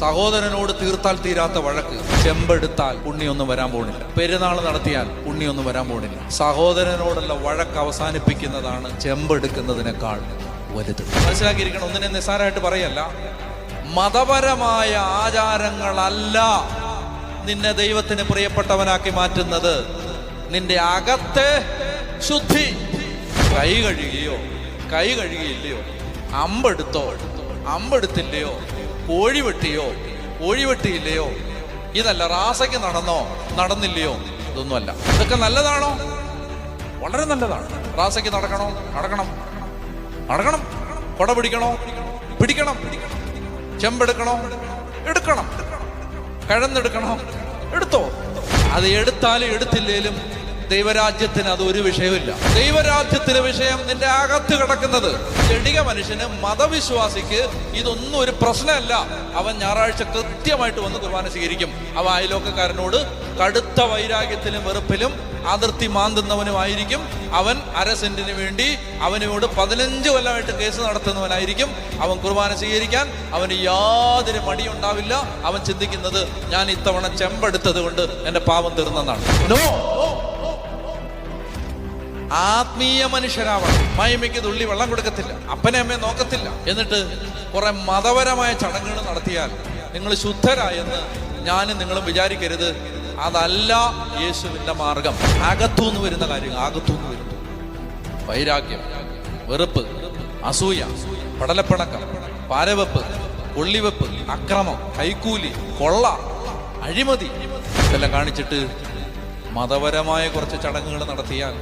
സഹോദരനോട് തീർത്താൽ തീരാത്ത വഴക്ക്. ചെമ്പെടുത്താൽ പുണ്യൊന്നും വരാൻ പോണില്ല. പെരുന്നാൾ നടത്തിയാൽ പുണ്യൊന്നും വരാൻ പോണില്ല. സഹോദരനോടുള്ള വഴക്ക് അവസാനിപ്പിക്കുന്നതാണ് ചെമ്പെടുക്കുന്നതിനേക്കാൾ വലുത്. മനസ്സിലാക്കിയിരിക്കണം. ഒന്നിനെ നിസ്സാരമായിട്ട് പറയല്ല. മതപരമായ ആചാരങ്ങളല്ല നിന്നെ ദൈവത്തിന് പ്രിയപ്പെട്ടവനാക്കി മാറ്റുന്നത്. നിന്റെ അകത്തെ ശുദ്ധി. കൈ കഴുകിയില്ലയോ, അമ്പെടുത്തില്ലയോ, കോഴി വെട്ടിയില്ലയോ, ഇതല്ല. റാസയ്ക്ക് നടന്നില്ലയോ, ഇതൊന്നുമല്ല. ഇതൊക്കെ നല്ലതാണോ? വളരെ നല്ലതാണ്. റാസയ്ക്ക് നടക്കണം. കൊട പിടിക്കണം. ചെമ്പെടുക്കണോ? എടുക്കണം. കഴന്നെടുക്കണോ? എടുത്തോ. അത് എടുത്താലും എടുത്തില്ലേലും ദൈവരാജ്യത്തിന് അതൊരു വിഷയമില്ല. ദൈവരാജ്യത്തിന് വിഷയം നിന്റെ അകത്ത് കിടക്കുന്നത്. ജഡിക മനുഷ്യന്, മതവിശ്വാസിക്ക് ഇതൊന്നും ഒരു പ്രശ്നമല്ല. അവൻ ഞായറാഴ്ച കൃത്യമായിട്ട് വന്ന് കുർബാന സ്വീകരിക്കും. അവൻ അയലോക്കക്കാരനോട് കടുത്ത വൈരാഗ്യത്തിലും വെറുപ്പിലും അതിർത്തി മാന്തുന്നവനുമായിരിക്കും. അവൻ 1/2 സെന്റിന് വേണ്ടി അവനോട് 15 കൊല്ലമായിട്ട് കേസ് നടത്തുന്നവനായിരിക്കും. അവൻ കുർബാന സ്വീകരിക്കാൻ അവന് യാതൊരു മടിയുണ്ടാവില്ല. അവൻ ചിന്തിക്കുന്നത്, ഞാൻ ഇത്തവണ ചെമ്പെടുത്തത് കൊണ്ട് എന്റെ പാപം തീർന്നെന്നാണ്. ആത്മീയ മനുഷ്യരാവണം. മഹിമയ്ക്ക് തുള്ളി വെള്ളം കൊടുക്കത്തില്ല, അപ്പനെ അമ്മയെ നോക്കത്തില്ല. എന്നിട്ട് കുറെ മതപരമായ ചടങ്ങുകൾ നടത്തിയാൽ നിങ്ങൾ ശുദ്ധരായെന്ന് ഞാനും നിങ്ങളും വിചാരിക്കരുത്. അതല്ല യേശുവിന്റെ മാർഗം. അകത്തുനിന്ന് വരുന്ന കാര്യങ്ങൾ. അകത്തുനിന്ന് വരുന്നു വൈരാഗ്യം, വെറുപ്പ്, അസൂയ, പടലപ്പിണക്കം, പാരവെപ്പ്, കൊള്ളിവെപ്പ്, അക്രമം, കൈക്കൂലി, കൊള്ള, അഴിമതി ഇതെല്ലാം കാണിച്ചിട്ട് മതപരമായ കുറച്ച് ചടങ്ങുകൾ നടത്തിയാൽ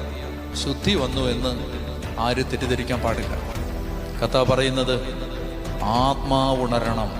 ശുദ്ധി വന്നു എന്ന് ആരും തെറ്റിദ്ധരിക്കാൻ പാടില്ല. കഥ പറയുന്നത് ആത്മാവുണരണം.